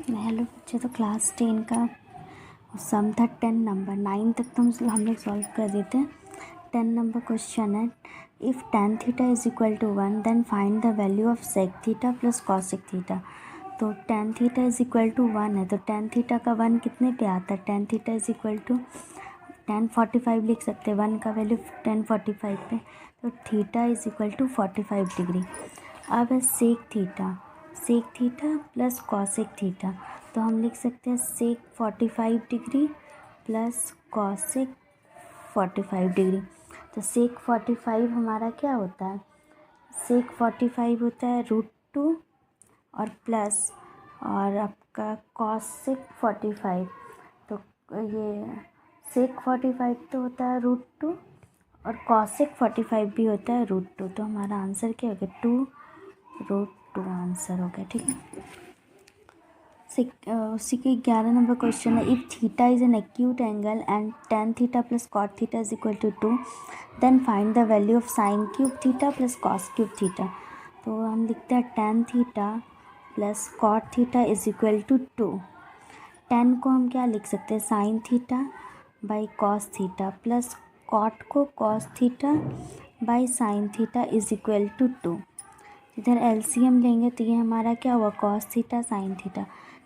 Hello बच्चे, तो class 10 का सम था 10 नंबर। 9 तक तो हम लोग सॉल्व कर देते हैं। 10 नंबर क्वेश्चन है, if tan theta is equal to 1 then find the value of sec theta plus cos sec theta. तो tan theta is equal to 1 है, तो tan थीटा का 1 कितने पे आता है? tan theta is equal to tan 45 लिख सकते हैं, 1 का वैल्यू tan 45 पे, तो theta is equal to 45 degree. अब है sec theta plus cosec theta, तो हम लिख सकते हैं sec 45 degree plus cosec 45 degree. तो सेक 45 हमारा क्या होता है? सेक 45 होता है √2 और प्लस और आपका कॉसेक 45, तो ये सेक 45 तो होता है √2 और कॉसेक 45 भी होता है √2। तो हमारा आंसर क्या हो गया? 2√2 आंसर हो गया। ठीक है। उसी के 11 नंबर क्वेश्चन है, if theta is an acute angle and tan theta plus cot theta is equal to 2 then find the value of sine cube theta plus cos cube theta. तो हम लिखते हैं tan theta plus cot theta is equal to 2। tan को हम क्या लिख सकते हैं? Sine theta by cos theta plus cot को cos theta by sine theta is equal to 2। इधर एलसीएम लेंगे तो ये हमारा क्या हुआ? Cos theta sine theta,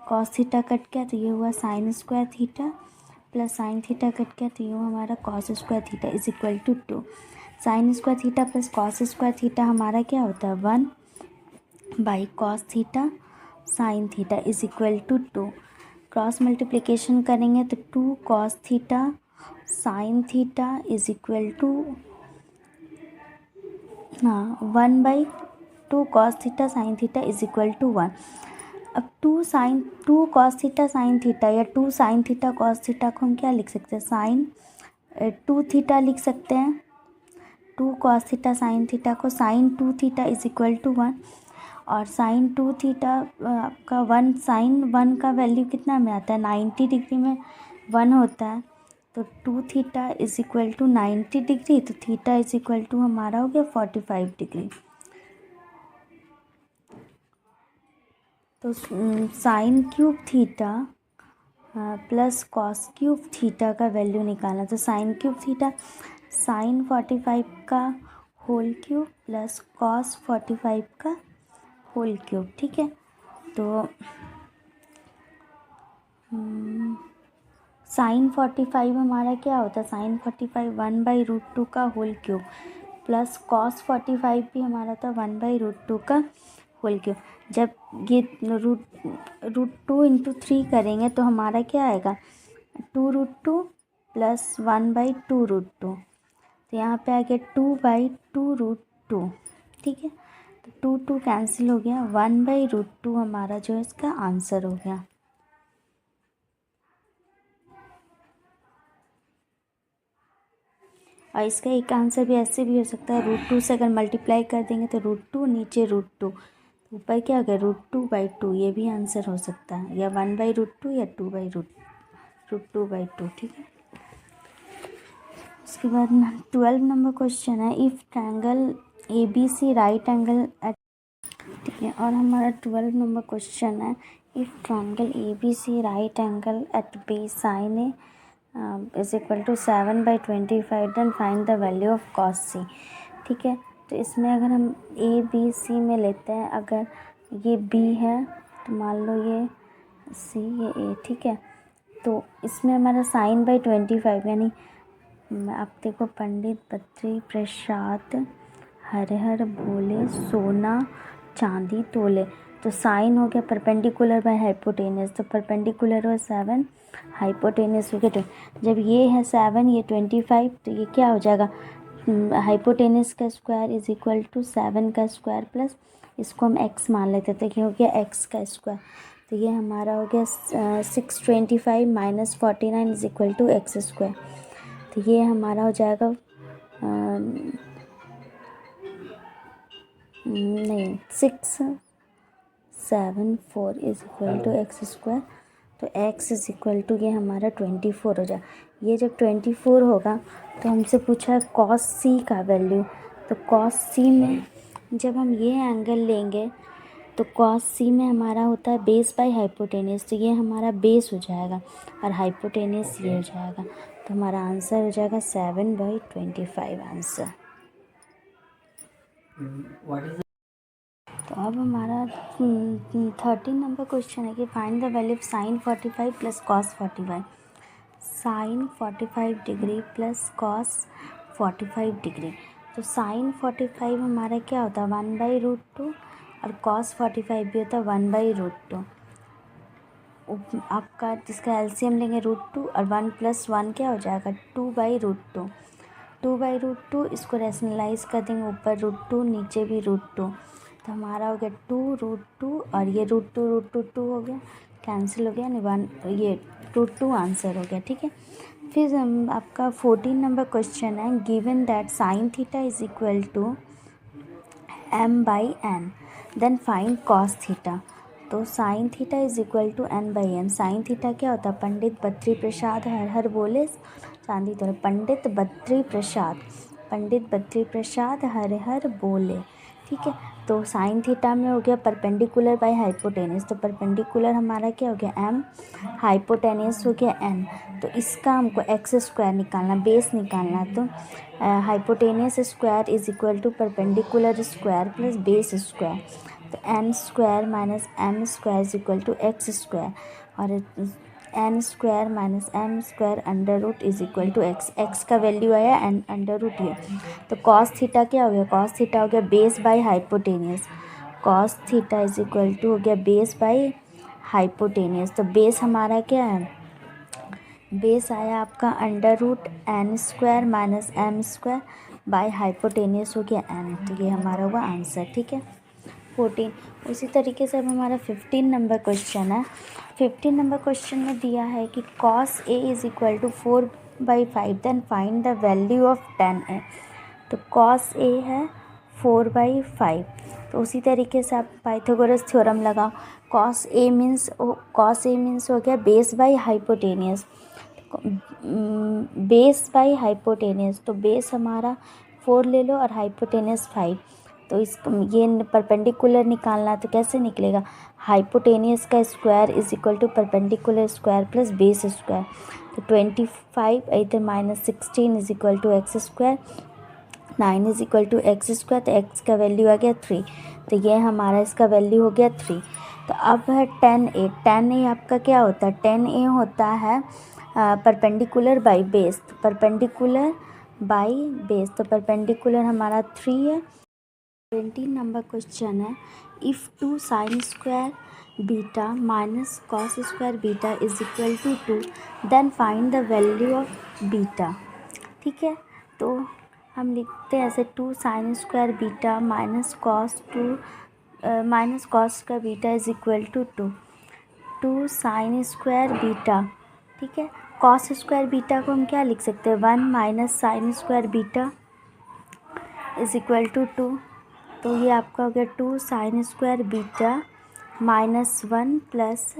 cos theta cut गया तो ये हुआ sine square theta plus sine theta cut गया तो ये हुआ हमारा cos square theta is equal to 2। Sine square theta plus cos square theta हमारा क्या होता है? 1 by cos theta sine theta is equal to 2। Cross multiplication करेंगे तो 2 cos theta sine theta is equal to 1/2 cos theta sine theta is equal to 1। अब 2 cos theta sine theta या 2 sign theta cos theta को हम क्या लिख सकते हैं? साइन 2 थीटा लिख सकते हैं। 2 कॉस थीटा साइन थीटा को sine 2 theta is equal to 1, और साइन 2 थीटा का 1 साइन 1 का वैल्यू कितना में आता है? 90 डिग्री में 1 होता है, तो 2 theta is equal to 90 degree, तो थीटा इज इक्वल टू हमारा हो गया 45 डिग्री। तो sine cube theta plus cos cube theta का वैल्यू निकालना। तो साइन क्यूब थीटा साइन 45 का होल क्यूब प्लस कॉस 45 का होल क्यूब। ठीक है। तो साइन 45 हमारा क्या होता है? साइन 45 1/√2 का होल क्यूब प्लस कॉस 45 भी हमारा था 1/√2 का होल क्यूब। जब ये √2 इंटू 3 करेंगे तो हमारा क्या आएगा? 2√2 प्लस 1/2√2, तो यहाँ पे आ गया 2/2√2। ठीक है। तो 2 कैंसिल हो गया, 1/√2 हमारा जो है इसका आंसर हो गया। और इसका एक आंसर भी ऐसे भी हो सकता है, √2 से अगर मल्टीप्लाई कर देंगे तो √2 नीचे √2, ऊपर क्या हो गया? √2/2, ये भी आंसर हो सकता है, या 1/√2 या 2/√2। ठीक है। उसके बाद 12 नंबर क्वेश्चन है, if triangle ABC right angle at, ठीक है, और हमारा 12 नंबर क्वेश्चन है, if triangle ABC right angle at B sine A is equal to 7/25 then find the value of cos C. ठीक है। तो इसमें अगर हम ABC में लेते हैं, अगर ये B है तो मान लो ये C, ये A। ठीक है। तो इसमें हमारा sin/25 यानी आप देखो, पंडित बद्री प्रसाद हर हर बोले सोना चांदी तोले, तो साइन हो गया परपेंडिकुलर बाय हाइपोटेनस, तो परपेंडिकुलर हो 7, हाइपोटेनस हो गया 2। जब ये है 7 ये 25, तो ये क्या हो जाएगा? हाइपोटेनस का स्क्वायर इज इक्वल टू 7 का स्क्वायर प्लस इसको हम x मान लेते थे, ये हो गया x का स्क्वायर। तो ये हमारा हो गया 625 - 49 is equal to x square. तो ये हमारा हो जाएगा नहीं 674 is equal to x square, तो x इज इक्वल टू ये हमारा 24 हो जाए। ये जब 24 होगा तो हमसे पूछा है कॉस सी का वैल्यू, तो कॉस सी में जब हम ये एंगल लेंगे तो कॉस सी में हमारा होता है बेस बाय हाइपोटेनियस, तो ये हमारा बेस हो जाएगा और हाइपोटेनियस ये हो जाएगा। तो हमारा आंसर हो जाएगा 7/25 आंसर। तो अब हमारा 13 नंबर क्वेश्चन है कि find the value of sine 45 plus cos 45। Sine 45 degree plus cos 45 degree. तो साइन 45 हमारा क्या होता है 1/√2 और कॉस 45 भी होता है 1/√2। आपका जिसका एलसीएम लेंगे √2 और 1 + 1 क्या हो जाएगा 2/√2। 2/√2 इसको रैशनलाइज कर देंगे, ऊपर √2 नीचे भी √2, तो हमारा हो गया 2√2 और ये √2 हो गया, कैंसिल हो गया, नहीं 1 ये √2 आंसर हो गया। ठीक है, फिर आपका 14 नंबर क्वेश्चन है given that sine theta is equal to m/n then find cos theta. तो sine theta is equal to n/m। Sine theta क्या होता है पंडित बद्री प्रसाद हर हर बोले चांदी तोड़े। पंडित बद्री प्रसाद हर हर बोले। ठीक है, तो साइन थीटा में हो गया परपेंडिकुलर बाय हाइपोटेनियस, तो परपेंडिकुलर हमारा क्या हो गया m, हाइपोटेनियस हो गया n। तो इसका हमको x² निकालना, बेस निकालना, तो hypotenuse square is equal to perpendicular square plus base square. तो n² minus m² is equal to x² और n² minus m² under root is equal to x का वैल्यू आया एन अंडर रूट ये। तो cos theta क्या हो गया, cos theta हो गया base by hypotenuse. Cos theta is equal to हो गया बेस बाय हाइपोटेनियस। तो बेस हमारा क्या है, बेस आया आपका under root n² minus m² by hypotenuse हो गया n। तो ये हमारा होगा आंसर। ठीक है 14। उसी तरीके से अब हमारा 15 नंबर क्वेश्चन है। 15 नंबर क्वेश्चन में दिया है कि cos a is equal to 4/5 then find the value of tan a। तो cos a है 4/5, तो उसी तरीके से आप पाइथागोरस थ्योरम लगाओ। cos a मीन्स हो गया base by hypotenuse, base by hypotenuse. तो बेस हमारा 4 ले लो और हाइपोटेनियस 5। तो इसको ये परपेंडिकुलर निकालना, तो कैसे निकलेगा, हाइपोटेनियस का square is equal to perpendicular square plus base square. तो 25 इधर minus 16 is equal to x², 9 is equal to x², तो x का वैल्यू आ गया 3। तो ये हमारा इसका वैल्यू हो गया 3। तो अब है tan a। tan a आपका क्या होता है, tan a होता है परपेंडिकुलर बाय बेस, तो परपेंडिकुलर बाय बेस, तो परपेंडिकुलर हमारा 3 है। 20 नंबर क्वेश्चन है if 2 sin² beta minus cos² beta is equal to 2 then find the value of beta. ठीक है, तो हम लिखते हैं ऐसे 2 sin² बीटा माइनस cos का beta is equal to 2 sin² beta. ठीक है, cos² बीटा को हम क्या लिख सकते हैं 1 minus sin² beta is equal to 2। तो ये आपका हो गया 2 sin² beta minus 1 plus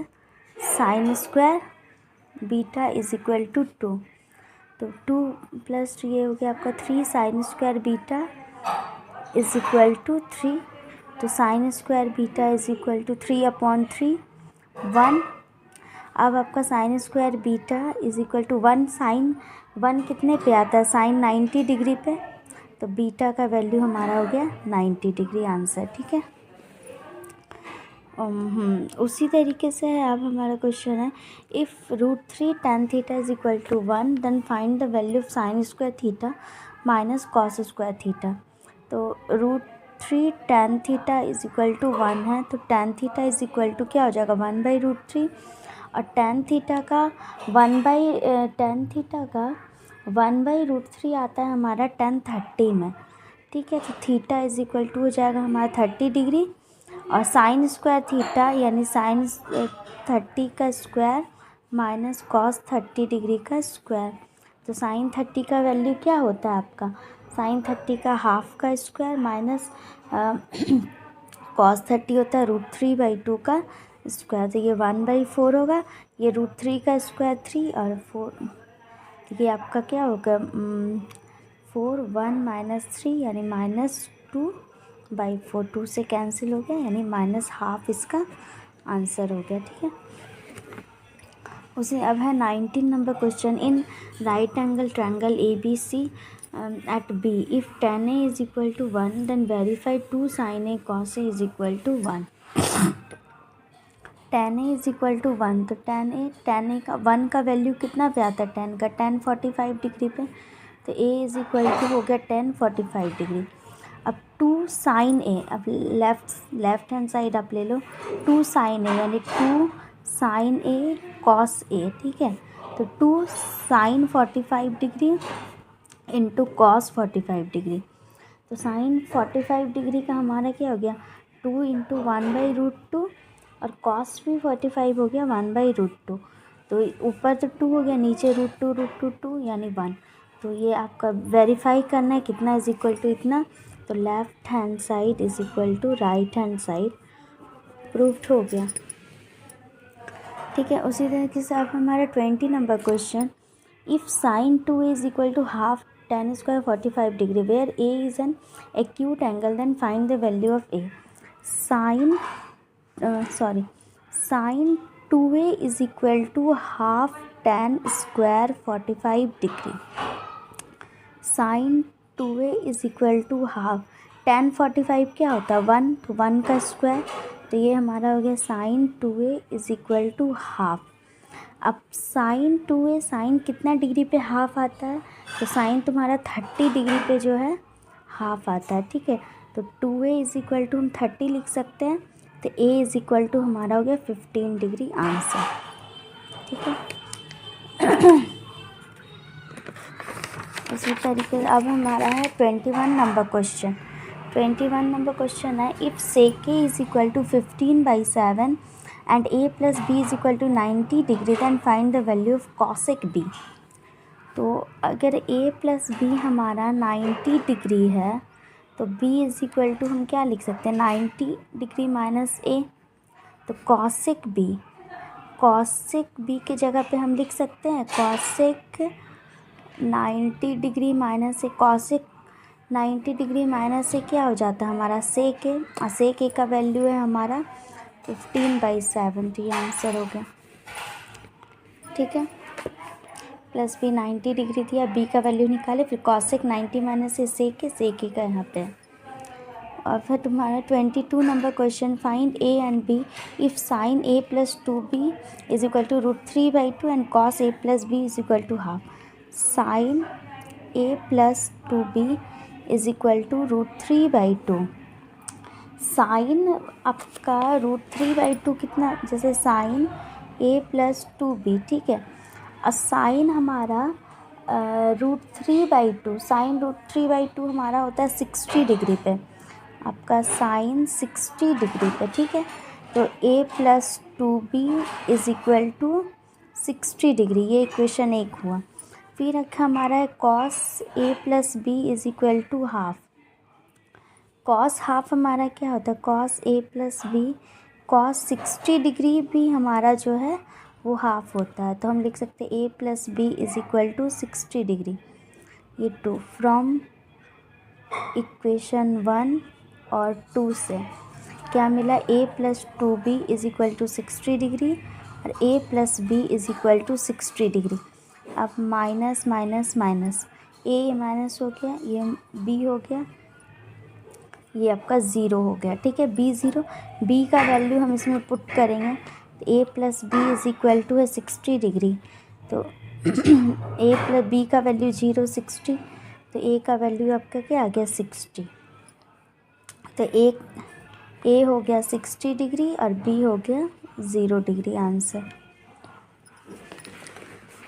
sin² beta is equal to 2। तो 2 प्लस ये हो गया आपका 3 sin² beta is equal to 3। तो sin² beta is equal to 3/3 1। अब आपका sin² beta is equal to 1 sin 1 कितने पे आता है sin 90 डिग्री पे, तो बीटा का वैल्यू हमारा हो गया 90 डिग्री आंसर। ठीक है, उसी तरीके से है अब हमारा क्वेश्चन है if √3 tan theta is equal to 1 then find the value of sin² theta minus cos² theta. तो √3 tan theta is equal to 1 है, तो tan theta is equal to क्या हो जाएगा 1/√3 और tan थीटा का 1/√3 आता है हमारा tan 30 में। ठीक है, तो थीटा इज इक्वल टू हो जाएगा हमारा 30 डिग्री और sin² थीटा यानी sin 30 का स्क्वायर माइनस cos 30 डिग्री का स्क्वायर। तो sin 30 का वैल्यू क्या होता है आपका sin 30 का हाफ का स्क्वायर माइनस cos 30 होता है √3/2 का स्क्वायर। तो ये 1/4 होगा, ये √3 का स्क्वायर 3 और 4, ये आपका क्या होगा 4 1 - 3 यानी -2 बाई 4, 2 से कैंसिल हो गया, यानी -12 इसका आंसर हो गया। ठीक है, उसे अब है 19 number question. In right angle triangle ABC at B, if tan A is equal to 1 then verify 2 sin A cos A is equal to 1। tan A is equal to 1, तो tan A का 1 का value कितना पे आता है, tan का, tan 45 degree पे, तो A इज इक्वल टू हो गया tan 45 डिग्री। अब 2 sin A, अब लेफ्ट हैंड साइड आप ले लो, 2 sin A यानी 2 sin A cos A। ठीक है, तो 2 sin 45 degree into cos 45 degree, तो साइन 45 डिग्री का हमारा क्या हो गया, 2 इंटू 1/√2, और कॉस भी 45 हो गया 1/√2, तो ऊपर तो 2 हो गया, नीचे √2 यानी 1। तो ये आपका वेरीफाई करना है कितना इज इक्वल टू इतना, तो left hand side is equal to right hand side, proofed हो गया। ठीक है, उसी तरीके से आप हमारा 20 number question. If sine 2A is equal to half tan square 45 degree where A is an acute angle, then find the value of A। sin 2A is equal to half tan square 45 degree. sin 2A is equal to half tan 45 क्या होता है 1, तो 1 का square, तो ये हमारा हो गया sin 2A is equal to half. अब साइन 2A, साइन कितना डिग्री पे हाफ आता है, तो साइन तुम्हारा 30 डिग्री पे जो है हाफ आता है। ठीक है, तो 2A इज इक्वल टू हम 30 लिख सकते हैं, तो A इज इक्वल टू हमारा हो गया 15 डिग्री आंसर। ठीक है, इसी तरीके से अब हमारा है 21 नंबर क्वेश्चन। 21 नंबर क्वेश्चन है, if sec A is equal to 15/7 and A plus B is equal to 90 degree then find the value of cosec B। तो अगर A plus B हमारा 90 डिग्री है, तो B इज इक्वल टू हम क्या लिख सकते हैं 90 डिग्री माइनस A, तो cosec B के जगह पे हम लिख सकते हैं cosec 90 degree minus A, cosec 90 degree minus A क्या हो जाता है हमारा sec A का वैल्यू है हमारा 15/7, तो ये आंसर हो गया। ठीक है, प्लस B 90 डिग्री दिया, B का वैल्यू निकाले, फिर cosec 90 माइनस sec A का यहाँ पे। और फिर तुम्हारा 22 number question, find A and B if sine A plus 2B is equal to √3/2 and cos A plus B is equal to half. Sine A plus 2B is equal to √3/2। Sine आपका √3/2 कितना, जैसे sign A plus 2B। ठीक है, और sign हमारा √3/2, sign √3/2 हमारा होता है 60 डिग्री पे, आपका साइन 60 डिग्री पे। ठीक है, तो A plus 2B is equal to 60 degree, ये इक्वेशन 1 हुआ। फिर रखा हमारा है cos A plus B is equal to half. Cos half हमारा क्या होता है cos A plus B, cos 60 degree भी हमारा जो है वो हाफ होता है, तो हम लिख सकते हैं A plus B is equal to 60 degree. ये 2 फ्रॉम इक्वेशन 1 और 2 से क्या मिला, A plus 2B is equal to 60 degree और A plus B is equal to 60 degree. अब minus minus minus, A minus हो गया, ये B हो गया, ये आपका 0 हो गया। ठीक है, B 0, B का वैल्यू हम इसमें पुट करेंगे, तो A plus B is equal to है 60 डिग्री, तो A प्लस B का वैल्यू 0 60, तो A का वैल्यू आपका क्या आ गया 60, तो A हो गया 60 डिग्री और B हो गया 0 डिग्री आंसर।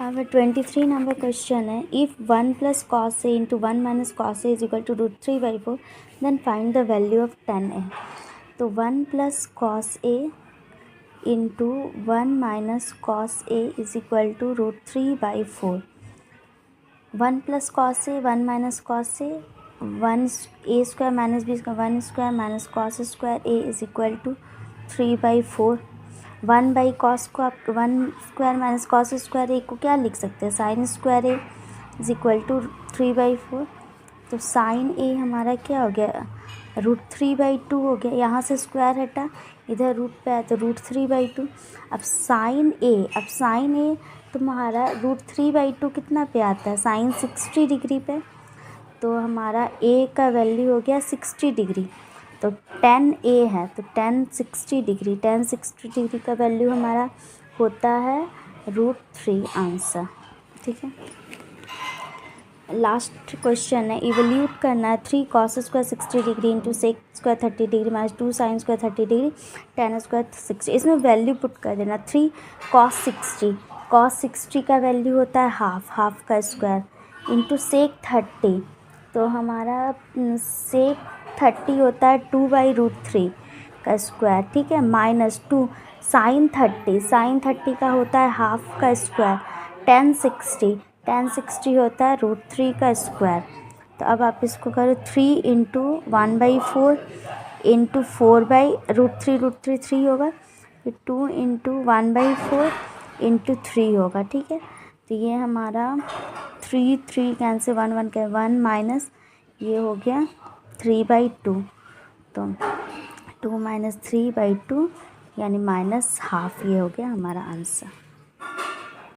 अब 23 नंबर क्वेश्चन है, if 1 plus cos A into 1 minus cos A is equal to √3/4 then find the value of tan A। तो 1 plus cos A into 1 minus cos A is equal to √3/4। 1 plus cos A, 1 minus cos A, 1 A square minus B square, 1 square minus cos square A is equal to 3/4। 1/cos को आप 1 square minus cos square A को क्या लिख सकते हैं, sine square A is equal to 3/4। तो sign A हमारा क्या हो गया √3/2 हो गया। यहाँ से स्क्वायर हटा, इधर रूट पे आया तो √3/2। अब साइन ए तुम्हारा √3/2 कितना पे आता है, साइन 60 डिग्री पे। तो हमारा ए का वैल्यू हो गया 60 डिग्री। तो tan ए है तो tan 60 डिग्री, tan 60 डिग्री का वैल्यू हमारा होता है √3 आंसर। ठीक है। लास्ट क्वेश्चन है, इवल्यूट करना है 3 cos square 60 degree into sec square 30 degree minus 2 sine square 30 degree tan square 60। इसमें वैल्यू पुट कर देना। 3 cos 60 का वैल्यू होता है हाफ का स्क्वायर इंटू सेक 30। तो हमारा सेक 30 होता है 2/√3 का स्क्वायर। ठीक है, माइनस 2 साइन 30 का होता है हाफ का स्क्वायर। tan 60 होता है √3 का स्क्वायर। तो अब आप इसको करो 3 इंटू 1/4 इंटू 4/√3 3 होगा, फिर 2 इंटू 1/4 इंटू 3 होगा। ठीक है, तो ये हमारा 3 कैंसिल 1 का 1 माइनस ये हो गया 3/2। तो 2 - 3/2 यानी -½ ये हो गया हमारा आंसर।